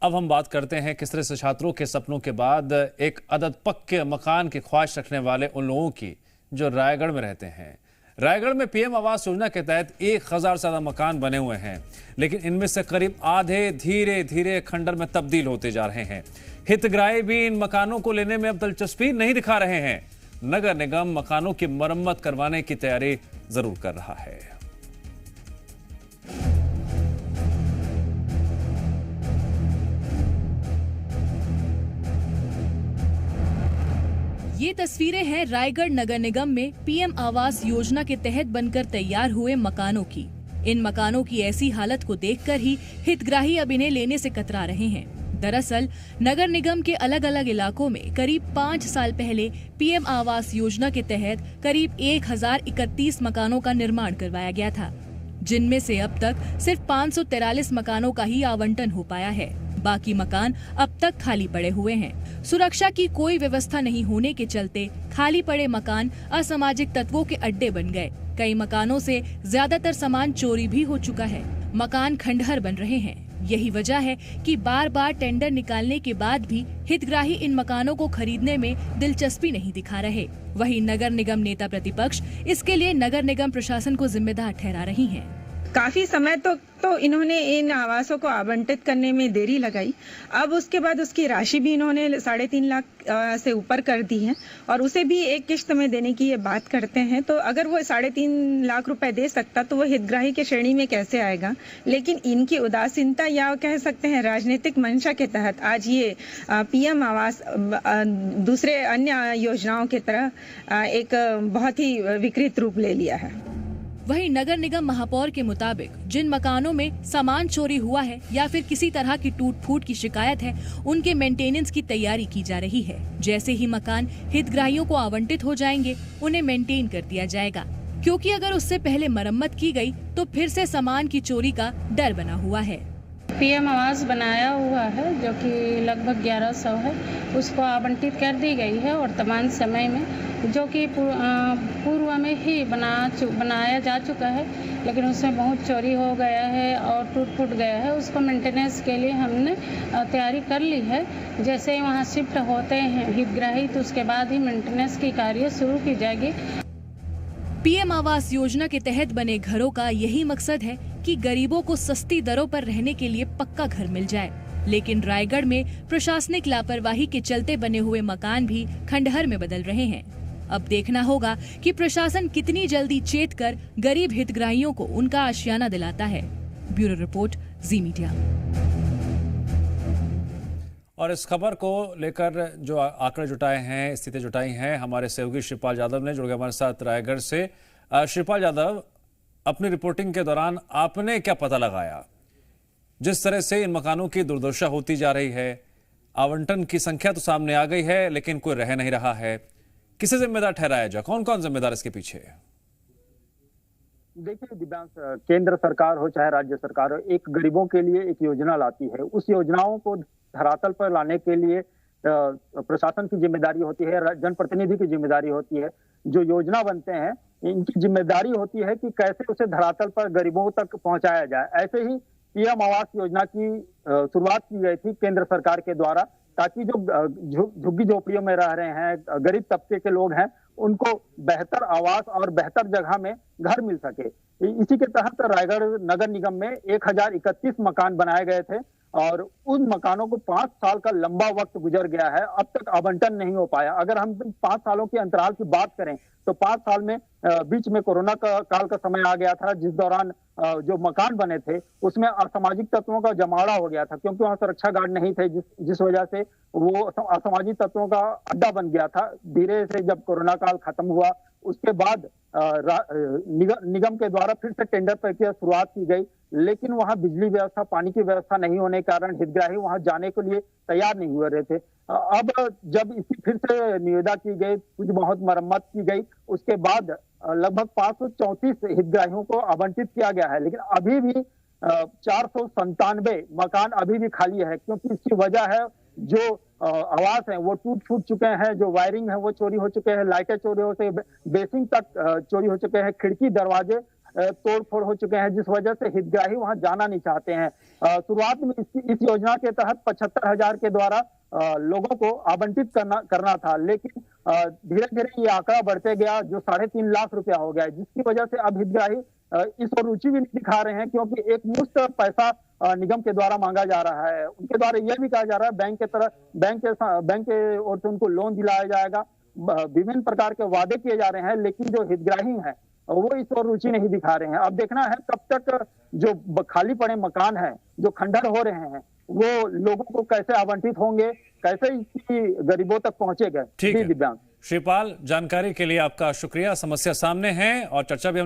अब हम बात करते हैं किस तरह से छात्रों के सपनों के बाद एक अदद पक्के मकान की ख्वाहिश रखने वाले उन लोगों की जो रायगढ़ में रहते हैं। रायगढ़ में पीएम आवास योजना के तहत 1000 से ज्यादा मकान बने हुए हैं, लेकिन इनमें से करीब आधे धीरे धीरे खंडर में तब्दील होते जा रहे हैं। हितग्राही भी इन मकानों को लेने में अब दिलचस्पी नहीं दिखा रहे हैं। नगर निगम मकानों की मरम्मत करवाने की तैयारी जरूर कर रहा है। ये तस्वीरें हैं रायगढ़ नगर निगम में पीएम आवास योजना के तहत बनकर तैयार हुए मकानों की। इन मकानों की ऐसी हालत को देखकर ही हितग्राही अब इन्हें लेने से कतरा रहे हैं। दरअसल नगर निगम के अलग अलग इलाकों में करीब 5 साल पहले पीएम आवास योजना के तहत करीब 1031 मकानों का निर्माण करवाया गया था, जिनमें से अब तक सिर्फ 543 मकानों का ही आवंटन हो पाया है। बाकी मकान अब तक खाली पड़े हुए हैं। सुरक्षा की कोई व्यवस्था नहीं होने के चलते खाली पड़े मकान असामाजिक तत्वों के अड्डे बन गए। कई मकानों से ज्यादातर सामान चोरी भी हो चुका है। मकान खंडहर बन रहे हैं। यही वजह है कि बार बार टेंडर निकालने के बाद भी हितग्राही इन मकानों को खरीदने में दिलचस्पी नहीं दिखा रहे। वहीं नगर निगम नेता प्रतिपक्ष इसके लिए नगर निगम प्रशासन को जिम्मेदार ठहरा रही हैं। काफी समय तो इन्होंने इन आवासों को आवंटित करने में देरी लगाई। अब उसके बाद उसकी राशि भी इन्होंने 3.5 लाख से ऊपर कर दी है और उसे भी एक किश्त में देने की ये बात करते हैं। तो अगर वो 3.5 लाख रुपए दे सकता तो वो हितग्राही के श्रेणी में कैसे आएगा। लेकिन इनकी उदासीनता या कह सकते हैं राजनीतिक मंशा के तहत आज ये पीएम आवास दूसरे अन्य योजनाओं की तरह एक बहुत ही विकृत रूप ले लिया है। वहीं नगर निगम महापौर के मुताबिक जिन मकानों में सामान चोरी हुआ है या फिर किसी तरह की टूट फूट की शिकायत है, उनके मेंटेनेंस की तैयारी की जा रही है। जैसे ही मकान हितग्राहियों को आवंटित हो जाएंगे, उन्हें मेंटेन कर दिया जाएगा, क्योंकि अगर उससे पहले मरम्मत की गई तो फिर से सामान की चोरी का डर बना हुआ है। पीएम आवास बनाया हुआ है जो कि लगभग 1100 है, उसको आवंटित कर दी गई है और तमाम समय में जो कि पूर्व में ही बनाया जा चुका है, लेकिन उसमें बहुत चोरी हो गया है और टूट फूट गया है। उसको मेंटेनेंस के लिए हमने तैयारी कर ली है। जैसे ही वहाँ शिफ्ट होते हैं हितग्राही तो उसके बाद ही मेंटेनेंस की कार्य शुरू की जाएगी। पीएम आवास योजना के तहत बने घरों का यही मकसद है कि गरीबों को सस्ती दरों पर रहने के लिए पक्का घर मिल जाए। लेकिन रायगढ़ में प्रशासनिक लापरवाही के चलते बने हुए मकान भी खंडहर में बदल रहे हैं। अब देखना होगा कि प्रशासन कितनी जल्दी चेत कर गरीब हितग्राहियों को उनका आशियाना दिलाता है। ब्यूरो रिपोर्ट, जी मीडिया। और इस खबर को लेकर जो आंकड़े जुटाए हैं, स्थिति जुटाई हैं हमारे सहयोगी शिवपाल यादव ने, जुड़ गए हमारे साथ रायगढ़ से। शिवपाल यादव, अपनी रिपोर्टिंग के दौरान आपने क्या पता लगाया? जिस तरह से इन मकानों की दुर्दशा होती जा रही है, आवंटन की संख्या तो सामने आ गई है लेकिन कोई रह नहीं रहा है, किसे जिम्मेदार ठहराया जाए? कौन कौन जिम्मेदार इसके पीछे है? देखिए दिव्यांश, केंद्र सरकार हो चाहे राज्य सरकार हो, एक गरीबों के लिए एक योजना लाती है। उस योजनाओं को धरातल पर लाने के लिए प्रशासन की जिम्मेदारी होती है, जनप्रतिनिधि की जिम्मेदारी होती है। जो योजना बनते हैं इनकी जिम्मेदारी होती है कि कैसे उसे धरातल पर गरीबों तक पहुंचाया जाए। ऐसे ही पीएम आवास योजना की शुरुआत की गई थी केंद्र सरकार के द्वारा, ताकि जो झुग्गी झोपड़ियों में रह रहे हैं, गरीब तबके के लोग हैं, उनको बेहतर आवास और बेहतर जगह में घर मिल सके। इसी के तहत रायगढ़ नगर निगम में 1031 मकान बनाए गए थे और उन मकानों को 5 साल का लंबा वक्त गुजर गया है, अब तक आवंटन नहीं हो पाया। अगर हम 5 सालों के अंतराल की बात करें तो 5 साल में बीच में कोरोना काल का समय आ गया था, जिस दौरान जो मकान बने थे उसमें असामाजिक तत्वों का जमावड़ा हो गया था, क्योंकि वहां सुरक्षा गार्ड नहीं थे, जिस वजह से वो असामाजिक तत्वों का अड्डा बन गया था। धीरे से जब कोरोना काल खत्म हुआ उसके बाद निगम के द्वारा फिर से टेंडर प्रक्रिया शुरुआत की गई, लेकिन वहां बिजली व्यवस्था, पानी की व्यवस्था नहीं होने के कारण हितग्राही वहां जाने के लिए तैयार नहीं हुए रहे थे। अब जब इसकी फिर से निविदा की गई, कुछ बहुत मरम्मत की गई, उसके बाद लगभग 534 हितग्राहियों को आवंटित किया गया है, लेकिन अभी भी 497 मकान अभी भी खाली है। क्योंकि इसकी वजह है जो आवास है वो टूट फूट चुके हैं, जो वायरिंग है वो चोरी हो चुके हैं, लाइटें चोरी हो चुके, बेसिंग तक चोरी हो चुके हैं, खिड़की दरवाजे तोड़फोड़ हो चुके हैं, जिस वजह से हितग्राही वहां जाना नहीं चाहते हैं। शुरुआत में इस योजना के तहत 75,000 के द्वारा लोगों को आवंटित करना था, लेकिन धीरे धीरे ये आंकड़ा बढ़ते गया, जो 3.5 लाख रुपया हो गया, जिसकी वजह से अब हितग्राही इस ओर रुचि भी नहीं दिखा रहे हैं, क्योंकि एक मुफ्त पैसा निगम के द्वारा मांगा जा रहा है। उनके द्वारा यह भी कहा जा रहा है बैंक के ओर से उनको लोन दिलाया जाएगा, विभिन्न प्रकार के वादे किए जा रहे हैं, लेकिन जो हितग्राही हैं वो इस ओर रुचि नहीं दिखा रहे हैं। अब देखना है कब तक जो खाली पड़े मकान हैं, जो खंडर हो रहे हैं, वो लोगों को कैसे आवंटित होंगे, कैसे इसकी गरीबों तक पहुंचेगा। ठीक है दिव्यांग श्रीपाल, जानकारी के लिए आपका शुक्रिया। समस्या सामने है और चर्चा भी हमने